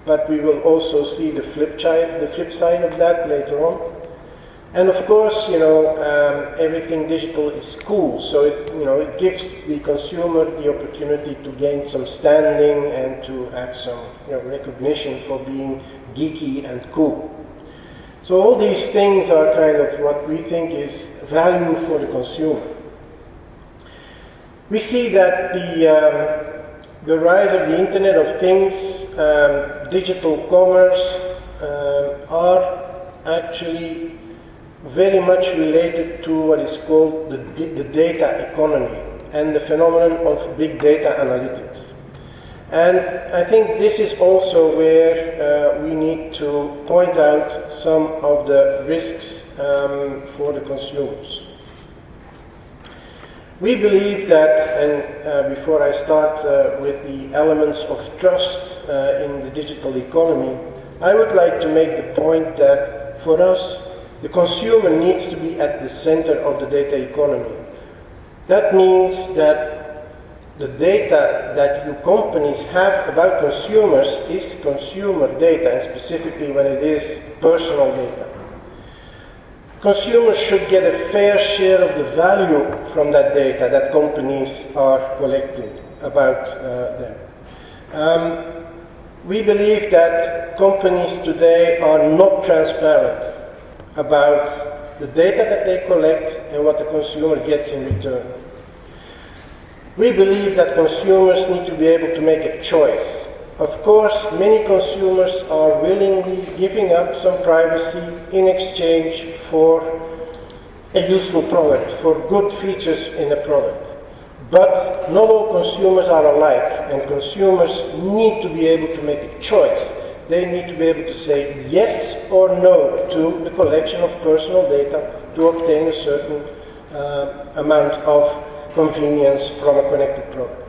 but we will also see the flip side of that later on. And of course, everything digital is cool, so it gives the consumer the opportunity to gain some standing and to have some recognition for being geeky and cool. So all these things are kind of what we think is value for the consumer. We see that the rise of the Internet of Things, digital commerce, are actually very much related to what is called the data economy and the phenomenon of big data analytics. And I think this is also where we need to point out some of the risks for the consumers. We believe that, and before I start with the elements of trust in the digital economy, I would like to make the point that for us, the consumer needs to be at the center of the data economy. That means that the data that you companies have about consumers is consumer data, and specifically when it is personal data. Consumers should get a fair share of the value from that data that companies are collecting about them. We believe that companies today are not transparent about the data that they collect and what the consumer gets in return. We believe that consumers need to be able to make a choice. Of course, many consumers are willingly giving up some privacy in exchange for a useful product, for good features in a product. But not all consumers are alike, and consumers need to be able to make a choice. They need to be able to say yes or no to the collection of personal data to obtain a certain amount of convenience from a connected product.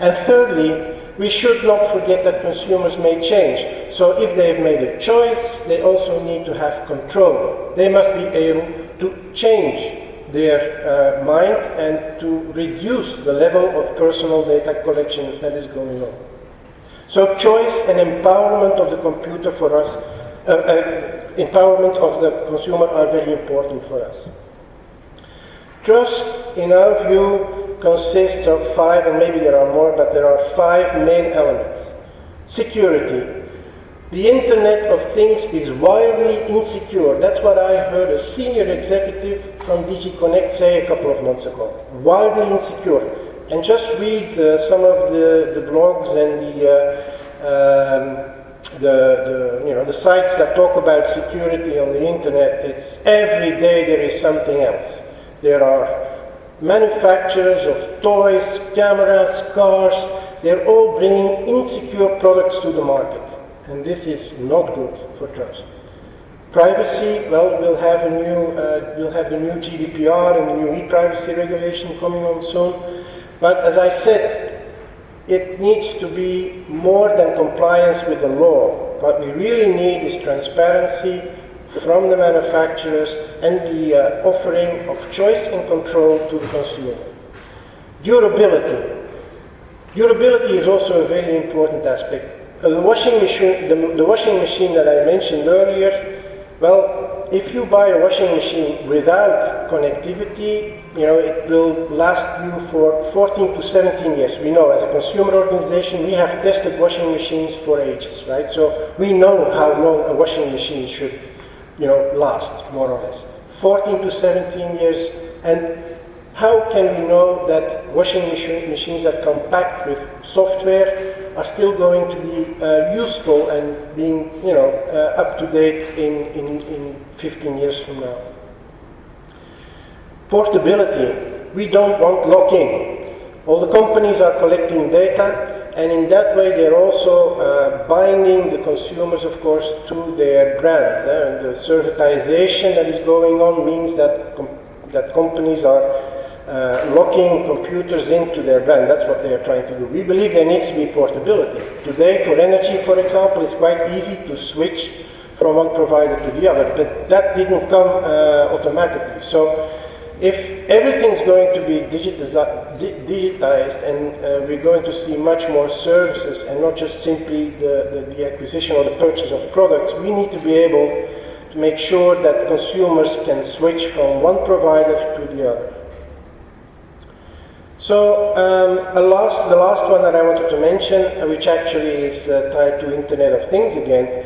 And thirdly, we should not forget that consumers may change. So if they've made a choice, they also need to have control. They must be able to change their mind and to reduce the level of personal data collection that is going on. So choice and empowerment of the computer for us, empowerment of the consumer are very important for us. Trust, in our view, consists of 5, and maybe there are more, but there are 5 main elements. Security. The Internet of Things is wildly insecure. That's what I heard a senior executive from DG Connect say a couple of months ago. Wildly insecure. And just read some of the blogs and the sites that talk about security on the Internet. It's every day there is something else. There are manufacturers of toys, cameras, cars. They're all bringing insecure products to the market. And this is not good for trust. Privacy, well, we'll have the new GDPR and the new e-privacy regulation coming on soon. But as I said, it needs to be more than compliance with the law. What we really need is transparency from the manufacturers and the offering of choice and control to the consumer. Durability. Durability is also a very important aspect. The washing machine that I mentioned earlier, well, if you buy a washing machine without connectivity, it will last you for 14 to 17 years. We know as a consumer organization, we have tested washing machines for ages, right? So we know how long a washing machine should, last, more or less. 14 to 17 years. And how can we know that washing machines that come packed with software are still going to be useful and being, up to date in 15 years from now? Portability. We don't want lock-in. All the companies are collecting data, and in that way they're also binding the consumers, of course, to their brand. And the servitization that is going on means that companies are locking computers into their brand. That's what they are trying to do. We believe there needs to be portability. Today, for energy, for example, it's quite easy to switch from one provider to the other, but that didn't come automatically. So if everything's going to be digitized and we're going to see much more services and not just simply the acquisition or the purchase of products, we need to be able to make sure that consumers can switch from one provider to the other. So the last one that I wanted to mention, which actually is tied to Internet of Things again.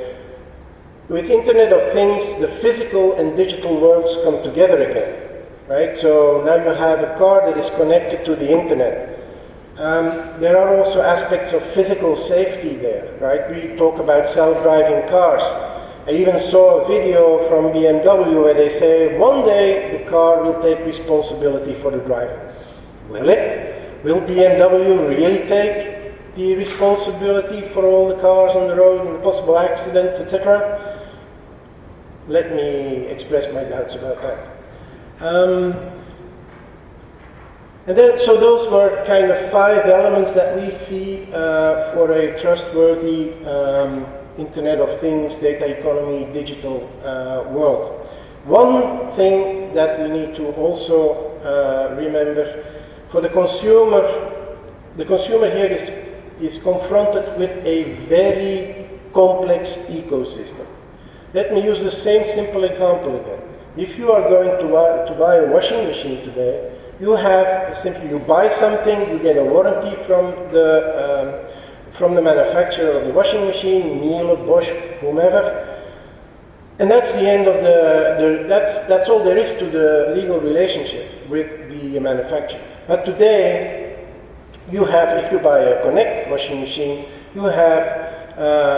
With Internet of Things, the physical and digital worlds come together again. Right? So now you have a car that is connected to the internet. There are also aspects of physical safety there, right? We talk about self-driving cars. I even saw a video from BMW where they say one day the car will take responsibility for the driving. Will it? Will BMW really take the responsibility for all the cars on the road and the possible accidents, etc.? Let me express my doubts about that. And then, so those were kind of 5 elements that we see for a trustworthy Internet of Things, data economy, digital world. One thing that we need to also remember, for the consumer here is confronted with a very complex ecosystem. Let me use the same simple example again. If you are going to buy a washing machine today, you buy something, you get a warranty from the manufacturer of the washing machine, Miele, Bosch, whomever, and that's the end of that's all there is to the legal relationship with the manufacturer. But today, you have, if you buy a Connect washing machine, you have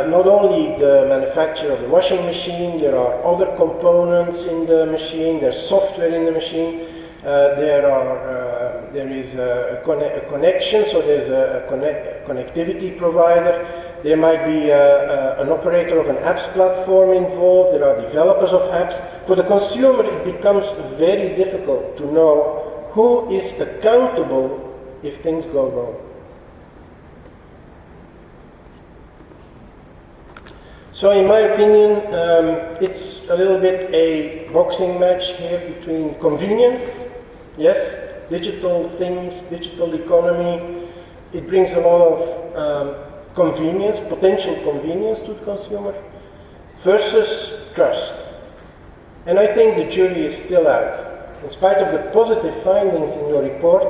not only the manufacturer of the washing machine, there are other components in the machine, there's software in the machine, there is a connection, so there's a connectivity provider, there might be an operator of an apps platform involved, there are developers of apps. For the consumer, it becomes very difficult to know who is accountable if things go wrong. So in my opinion, it's a little bit a boxing match here between convenience, yes, digital things, digital economy. It brings a lot of convenience, potential convenience to the consumer, versus trust. And I think the jury is still out. In spite of the positive findings in your report,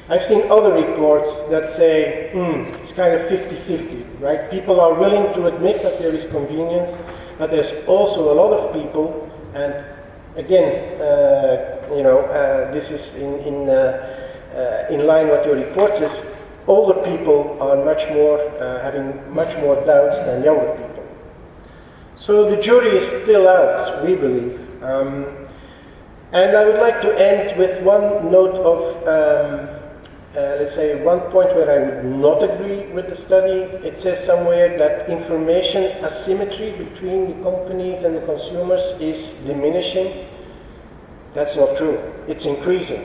I've seen other reports that say, it's kind of 50-50, right? People are willing to admit that there is convenience, but there's also a lot of people, and again, this is in line with your report says, older people are having much more doubts than younger people. So the jury is still out, we believe. And I would like to end with one note of let's say one point where I would not agree with the study. It says somewhere that information asymmetry between the companies and the consumers is diminishing. That's not true. It's increasing.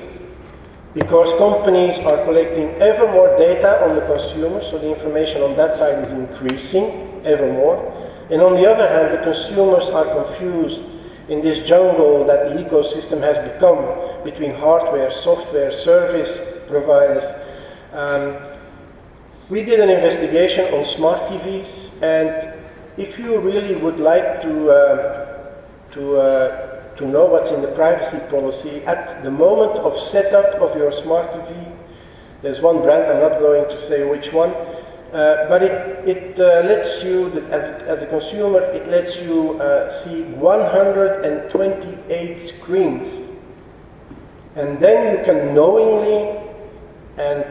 Because companies are collecting ever more data on the consumer, so the information on that side is increasing ever more. And on the other hand, the consumers are confused in this jungle that the ecosystem has become between hardware, software, service providers. We did an investigation on smart TVs, and if you really would like to know what's in the privacy policy, at the moment of setup of your smart TV, there's one brand, I'm not going to say which one, but it lets you, as a consumer, it lets you see 128 screens. And then you can knowingly and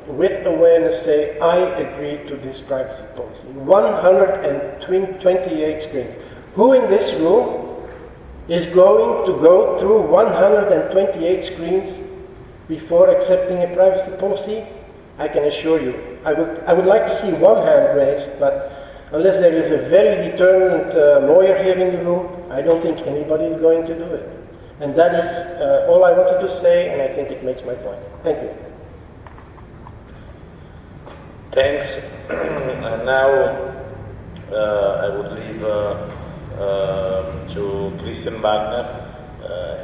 with awareness say, I agree to this privacy policy. 128 screens. Who in this room is going to go through 128 screens before accepting a privacy policy? I can assure you. I would like to see one hand raised, but unless there is a very determined lawyer here in the room, I don't think anybody is going to do it. And that is all I wanted to say, and I think it makes my point. Thank you. Thanks. And now I would leave to Christian Wagner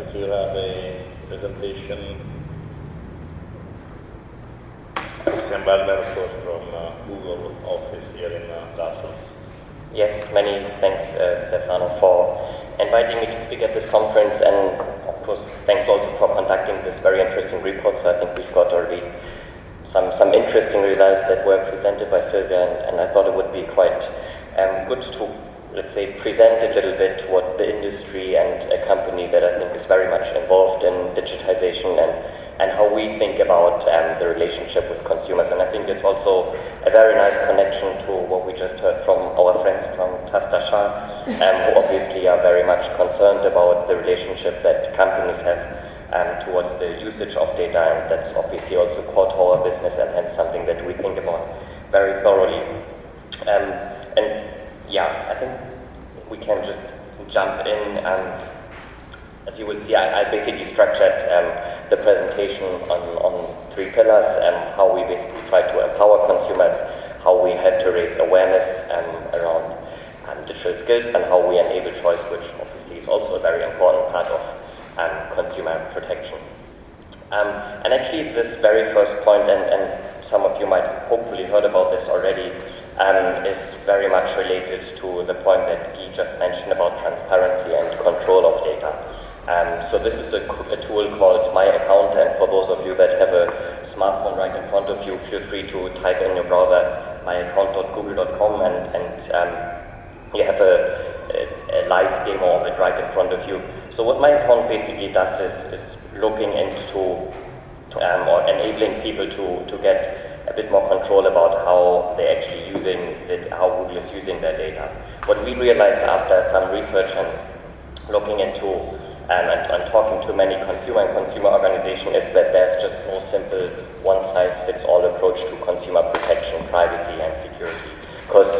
if you have a presentation. Christian Wellner, of course, from Google office here in Brussels. Yes, many thanks, Stefano, for inviting me to speak at this conference, and of course, thanks also for conducting this very interesting report. So I think we've got already some interesting results that were presented by Sylvia, and I thought it would be quite good to, let's say, present a little bit what the industry and a company that I think is very much involved in digitization and how we think about the relationship with consumers. And I think it's also a very nice connection to what we just heard from our friends from Tastasha, who obviously are very much concerned about the relationship that companies have towards the usage of data, and that's obviously also core to our business and hence something that we think about very thoroughly. And yeah, I think we can just jump in. As you will see, I basically structured the presentation on 3 pillars, how we basically try to empower consumers, how we help to raise awareness around digital skills, and how we enable choice, which obviously is also a very important part of consumer protection. And actually this very first point, and some of you might hopefully heard about this already, is very much related to the point that Guy just mentioned about transparency and control of data. So this is a tool called My Account, and for those of you that have a smartphone right in front of you, feel free to type in your browser myaccount.google.com and you have a live demo of it right in front of you. So what My Account basically does is looking into or enabling people to get a bit more control about how they're actually using it, how Google is using their data. What we realized after some research and looking into and talking to many consumer organizations is that there's just no simple one-size-fits-all approach to consumer protection, privacy and security, because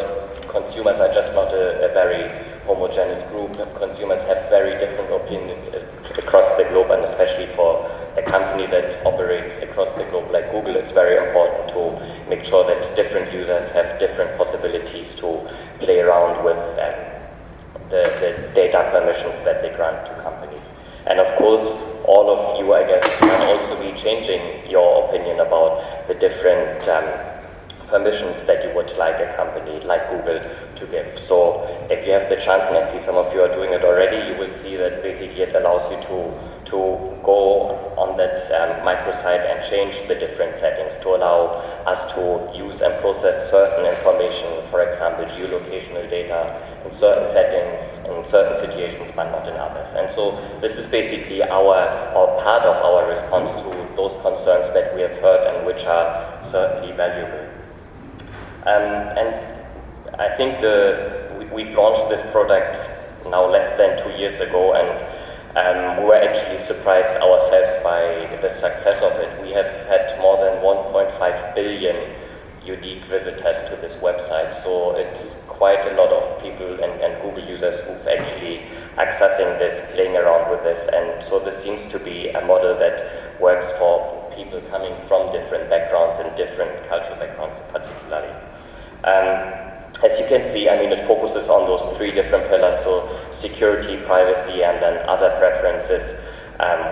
consumers are just not a very homogeneous group. Consumers have very different opinions across the globe, and especially for a company that operates across the globe like Google, it's very important to make sure that different users have different possibilities to play around with the data permissions that they grant to companies. And of course, all of you, I guess, can also be changing your opinion about the different permissions that you would like a company like Google to give. So if you have the chance, and I see some of you are doing it already, you will see that basically it allows you to go on that microsite and change the different settings to allow us to use and process certain information, for example, geolocational data, in certain settings, in certain situations, but not in others. And so this is basically our part of our response to those concerns that we have heard and which are certainly valuable. And I think we've launched this product now less than 2 years ago, and we were actually surprised ourselves by the success of it. We have had more than 1.5 billion unique visitors to this website, so it's quite a lot of people and Google users who've actually accessing this, playing around with this, and so this seems to be a model that works for people coming from different backgrounds and different cultural backgrounds particularly. As you can see, I mean, it focuses on those 3 different pillars, so security, privacy, and then other preferences,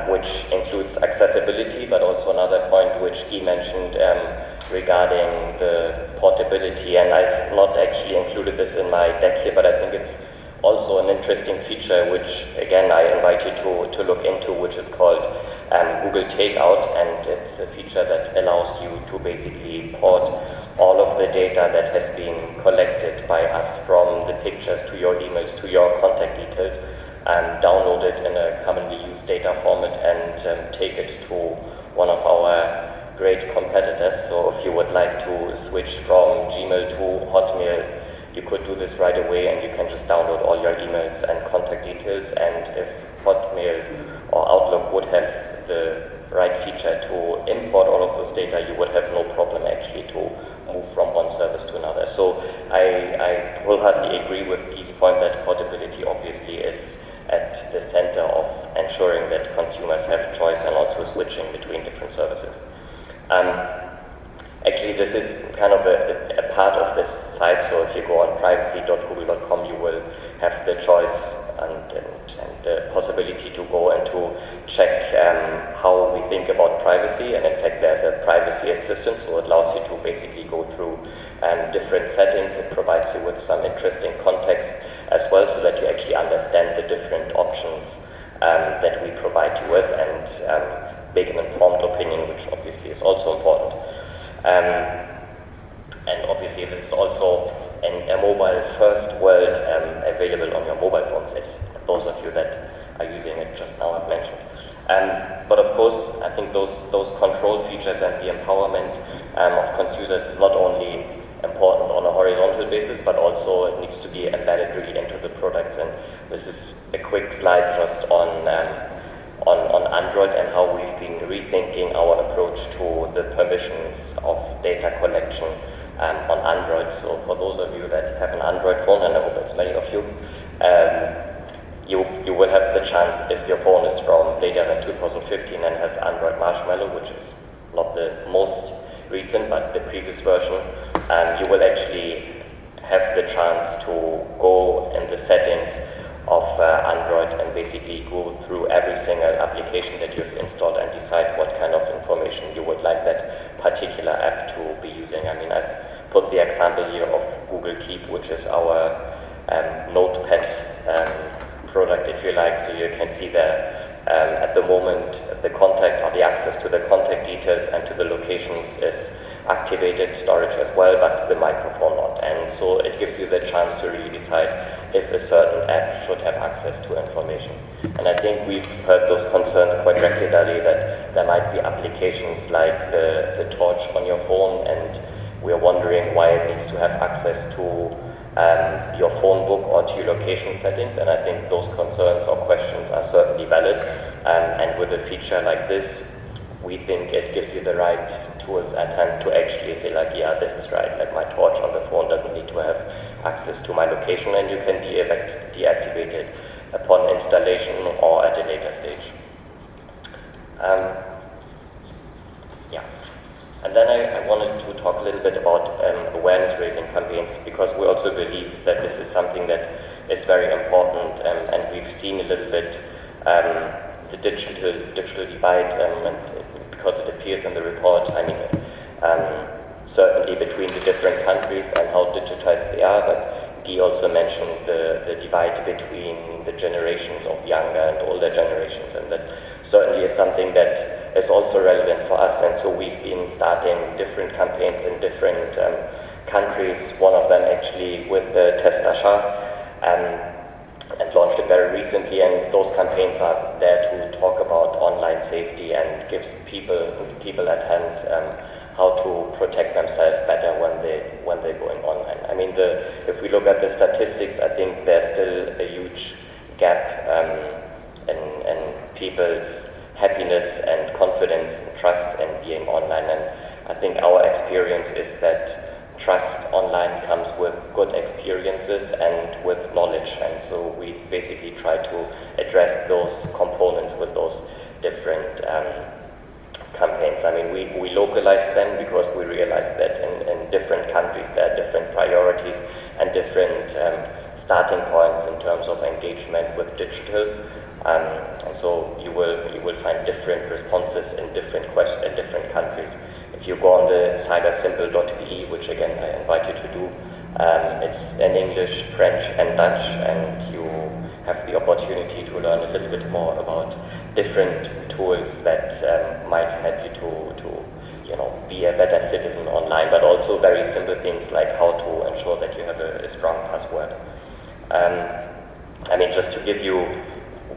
which includes accessibility, but also another point which Guy mentioned regarding the portability, and I've not actually included this in my deck here, but I think it's also an interesting feature, which again I invite you to look into, which is called Google Takeout, and it's a feature that allows you to basically port all of the data that has been collected by us, from the pictures to your emails to your contact details, and download it in a commonly used data format and take it to one of our great competitors. So if you would like to switch from Gmail to Hotmail, you could do this right away, and you can just download all your emails and contact details, and if Hotmail or Outlook would have the right feature to import all of those data, you would have no problem actually to move from one service to another. So I wholeheartedly agree with Guy's point that portability obviously is at the center of ensuring that consumers have choice and also switching between different services. Actually, this is kind of a part of this site. So if you go on privacy.google.com, you will have the choice and the possibility to go and to check how we think about privacy. And in fact, there's a privacy assistant, so it allows you to basically go through different settings. It provides you with some interesting context as well, so that you actually understand the different options that we provide you with, and make an informed opinion, which obviously is also important. And obviously this is also in a mobile-first world available on your mobile phones, as those of you that are using it just now have mentioned. But of course, I think those control features and the empowerment of consumers is not only important on a horizontal basis, but also it needs to be embedded really into the products. And this is a quick slide just on Android and how we've been rethinking our approach to the permissions of data collection on Android. So for those of you that have an Android phone, and I hope it's many of you, you will have the chance, if your phone is from later than 2015 and has Android Marshmallow, which is not the most recent, but the previous version, you will actually have the chance to go in the settings of Android and basically go through every single application that you've installed and decide what kind of information you would like that particular app to be using. I mean, I've put the example here of Google Keep, which is our notepad product, if you like. So you can see there at the moment the contact, or the access to the contact details and to the locations is activated, storage as well, but the microphone not. And so it gives you the chance to really decide if a certain app should have access to information. And I think we've heard those concerns quite regularly, that there might be applications like the torch on your phone, and we're wondering why it needs to have access to your phone book or to your location settings. And I think those concerns or questions are certainly valid. And with a feature like this, we think it gives you the right tools at hand to actually say, like, yeah, this is right, like my torch on the phone doesn't need to have access to my location, and you can deactivate it upon installation or at a later stage. Yeah. And then I wanted to talk a little bit about awareness-raising campaigns, because we also believe that this is something that is very important, and we've seen a little bit the digital divide, and because it appears in the report, I mean, certainly between the different countries and how digitized they are, but Guy also mentioned the divide between the generations of younger and older generations, and that certainly is something that is also relevant for us. And so we've been starting different campaigns in different countries, one of them actually with the Test and launched it very recently, and those campaigns are there to talk about online safety and gives people at hand how to protect themselves better when they're going online. I mean, if we look at the statistics, I think there's still a huge gap in people's happiness and confidence and trust in being online. And I think our experience is that trust online comes with good experiences and with knowledge, and so we basically try to address those components with those different campaigns. I mean, we localize them because we realize that in different countries there are different priorities and different starting points in terms of engagement with digital, and so you will find different responses in different countries. If you go on the cybersimple.be, which again I invite you to do, it's in English, French and Dutch, and you have the opportunity to learn a little bit more about different tools that might help you to be a better citizen online, but also very simple things like how to ensure that you have a strong password. I mean, just to give you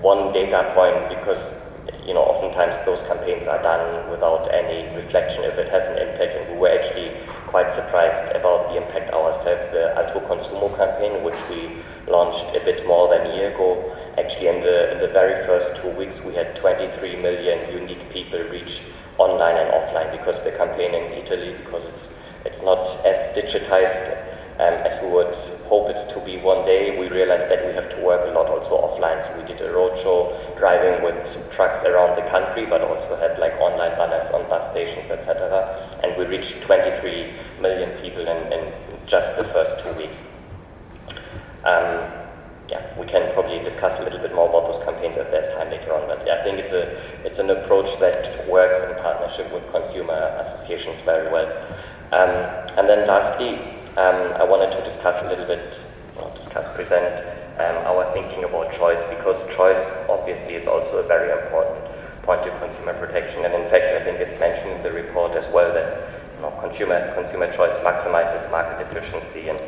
one data point, because oftentimes those campaigns are done without any reflection if it has an impact, and we were actually quite surprised about the impact ourselves. The Alto Consumo campaign, which we launched a bit more than a year ago, actually in the very first 2 weeks we had 23 million unique people reach online and offline, because the campaign in Italy, because it's not as digitized as we would hope it to be one day, we realized that we have to work a lot also offline. So we did a roadshow driving with trucks around the country, but also had like online banners on bus stations, etc. And we reached 23 million people in just the first 2 weeks. Yeah, we can probably discuss a little bit more about those campaigns if there's time later on, but yeah, I think it's an approach that works in partnership with consumer associations very well. And then lastly, I wanted to discuss a little bit, present our thinking about choice, because choice obviously is also a very important point to consumer protection. And in fact, I think it's mentioned in the report as well that consumer choice maximizes market efficiency. And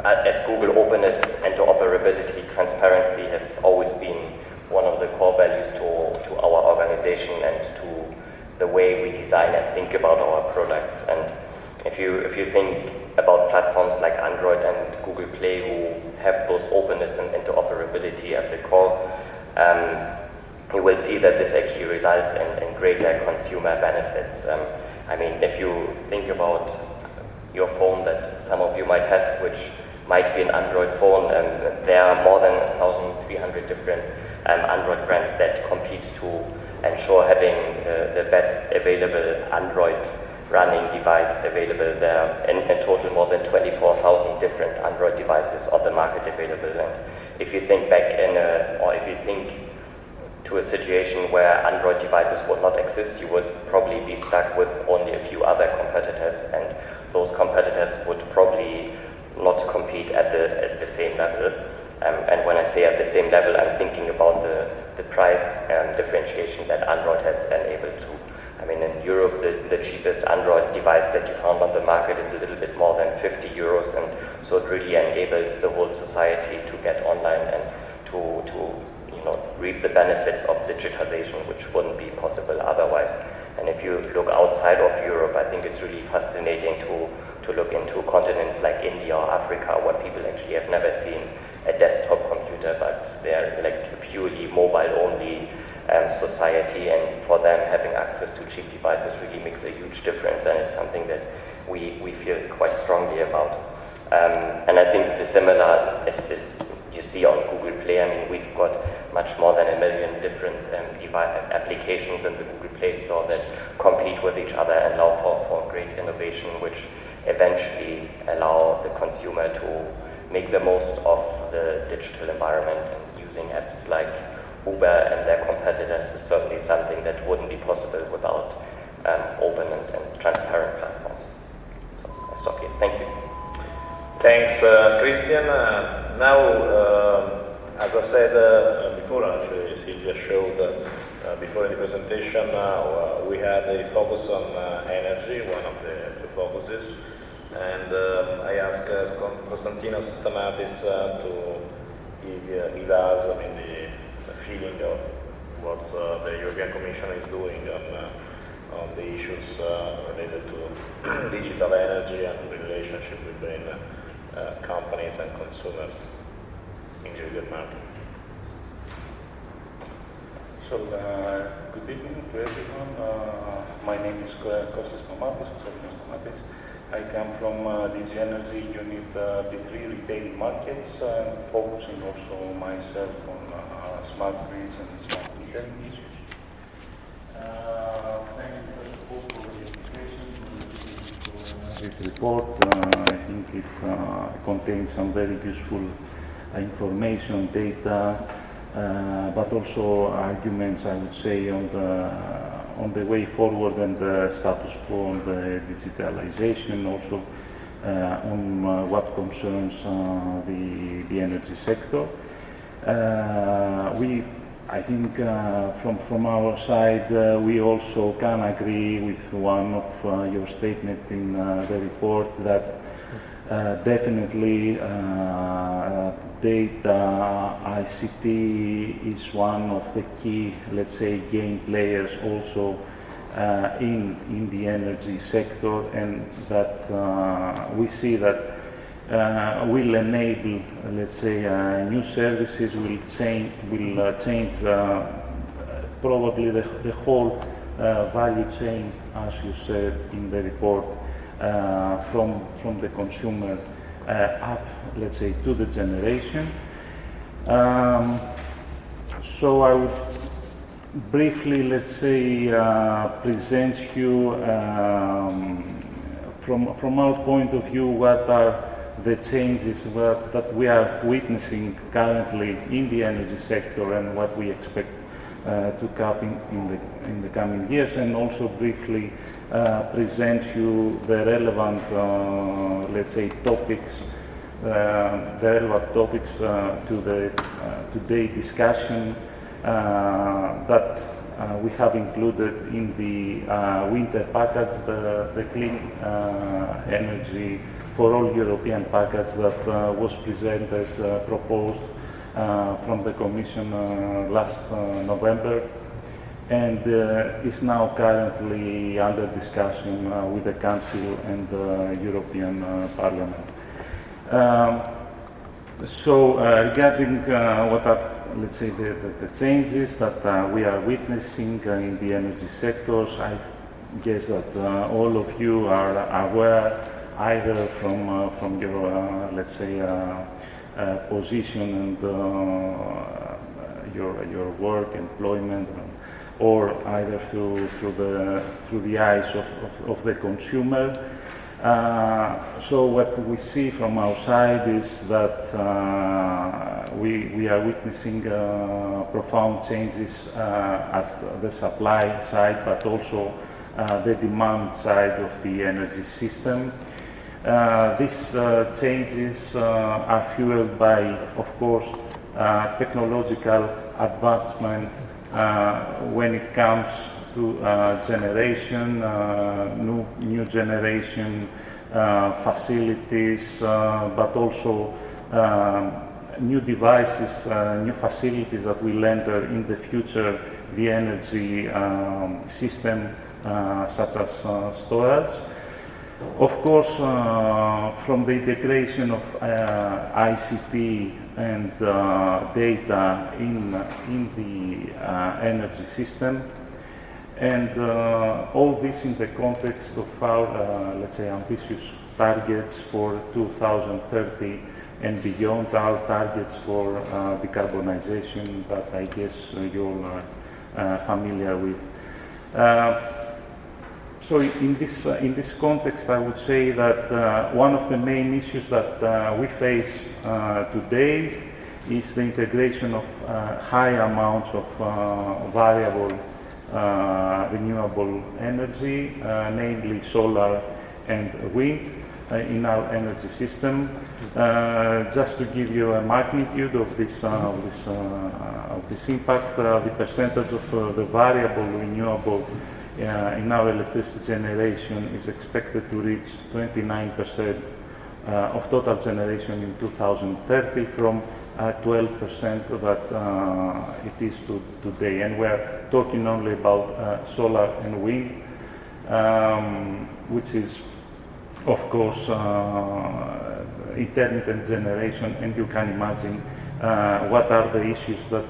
as Google, openness, interoperability, transparency has always been one of the core values to our organization and to the way we design and think about our products. And if you think about platforms like Android and Google Play, who have those openness and interoperability at the core, you will see that this actually results in greater consumer benefits. I mean, if you think about your phone that some of you might have, which might be an Android phone, there are more than 1,300 different Android brands that compete to ensure having the best available Android running device available. There are in total more than 24,000 different Android devices on the market available. And if you think back or if you think to a situation where Android devices would not exist, you would probably be stuck with only a few other competitors, and those competitors would probably not compete at the same level. And when I say at the same level, I'm thinking about the price differentiation that Android has enabled to. I mean, in Europe, the cheapest Android device that you found on the market is a little bit more than 50 euros, and so it really enables the whole society to get online and to reap the benefits of digitization, which wouldn't be possible otherwise. And if you look outside of Europe, I think it's really fascinating to look into continents like India or Africa, where people actually have never seen a desktop computer, but they're like a purely mobile-only society, and for them having access to cheap devices really makes a huge difference, and it's something that we feel quite strongly about. And I think the similar is you see on Google Play. I mean, we've got much more than 1 million different applications in the Google Play Store that compete with each other and allow for great innovation, which eventually allow the consumer to make the most of the digital environment. And using apps like Uber and their competitors is certainly something that wouldn't be possible without open and transparent platforms. So I stop here. Thank you. Thanks, Christian. Now, as I said before, actually, Silvia showed before in the presentation, we had a focus on energy, one of the two focuses, and I asked Konstantinos Stamatis to give us the feeling of what the European Commission is doing on the issues related to digital energy and the relationship between companies and consumers in the European market. So, good evening to everyone. My name is Kostas Stamatis, I come from DG Energy Unit B3 Retail Markets, focusing also myself on smart grids and smart metering issues. Thank you first of all for the invitation to this report. I think it contains some very useful information, data, but also arguments, I would say, on the way forward and the status quo on the digitalization, also on what concerns the energy sector. I think from our side, we also can agree with one of your statements in the report that definitely data ICT is one of the key, let's say, game players also in the energy sector, and that we see that will enable, let's say, new services, will change probably the whole value chain, as you said in the report, from the consumer up, let's say, to the generation. So I would briefly, let's say, present you from our point of view, what are the changes that we are witnessing currently in the energy sector and what we expect to come in the coming years, and also briefly present you the relevant, let's say, topics, to the today discussion that we have included in the winter package, the clean energy for all European package that was presented, proposed from the Commission last November, and is now currently under discussion with the Council and the European Parliament. Regarding what are, let's say, the changes that we are witnessing in the energy sectors, I guess that all of you are aware, either from your, let's say, position and your work, employment, or either through the eyes of the consumer. So what we see from our side is that we are witnessing profound changes at the supply side, but also the demand side of the energy system. These changes are fueled by, of course, technological advancement when it comes to generation, new generation facilities, but also new devices, new facilities that will enter in the future the energy system, such as storage. Of course, from the integration of ICT and data in the energy system, and all this in the context of our, let's say, ambitious targets for 2030 and beyond, our targets for decarbonization that I guess you all are familiar with. So in this context, I would say that one of the main issues that we face today is the integration of high amounts of variable renewable energy, namely solar and wind, in our energy system. Just to give you a magnitude of this impact, the percentage of the variable renewable in our electricity generation is expected to reach 29% of total generation in 2030 from 12% that it is today. And we're talking only about solar and wind, which is, of course, intermittent generation, and you can imagine what are the issues that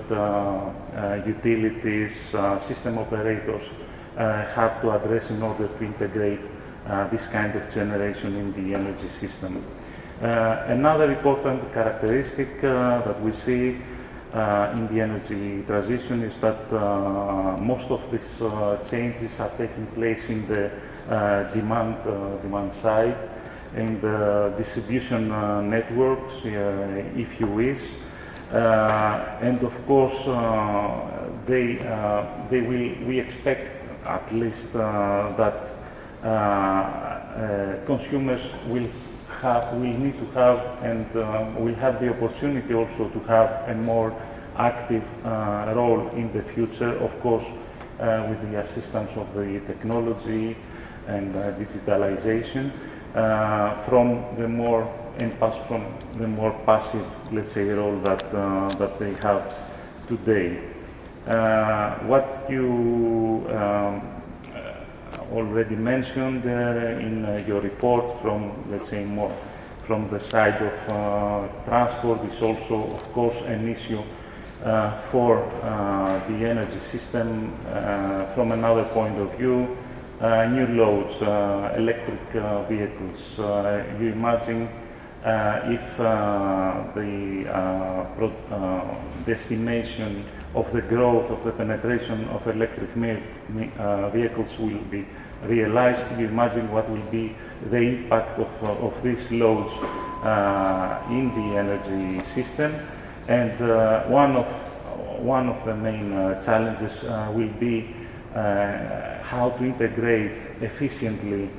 utilities, system operators have to address in order to integrate this kind of generation in the energy system. Another important characteristic that we see in the energy transition is that most of these changes are taking place in the demand side, in the distribution networks, if you wish, and of course we expect at least that consumers will need to have and will have the opportunity also to have a more active role in the future, of course, with the assistance of the technology and digitalization, from the more passive, let's say, role that they have today. What you already mentioned in your report from, let's say, more from the side of transport is also, of course, an issue for the energy system from another point of view. New loads, electric vehicles. You imagine if the estimation of the growth of the penetration of electric vehicles will be realized, you imagine what will be the impact of these loads in the energy system. And one of the main challenges will be how to integrate efficiently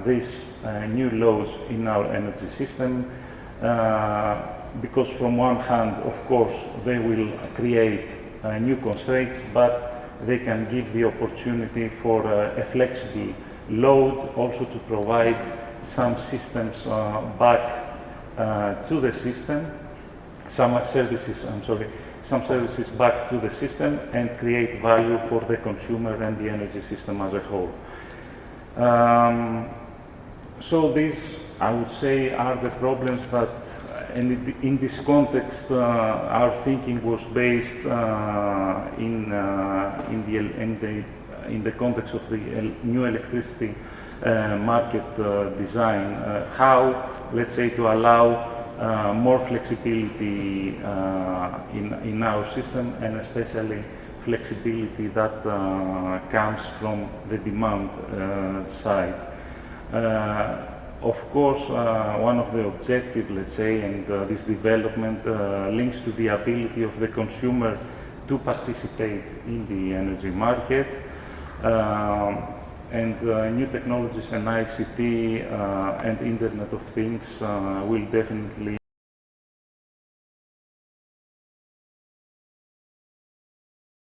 these new loads in our energy system, because from one hand, of course, they will create new constraints, but they can give the opportunity for a flexible load, also to provide some systems back to the system, some services back to the system, and create value for the consumer and the energy system as a whole. So these, I would say, are the problems that, and in this context, our thinking was based in the context of the new electricity market design. How, let's say, to allow more flexibility in our system, and especially flexibility that comes from the demand side. Of course, one of the objectives, let's say, and this development links to the ability of the consumer to participate in the energy market, and new technologies and ICT and Internet of Things will definitely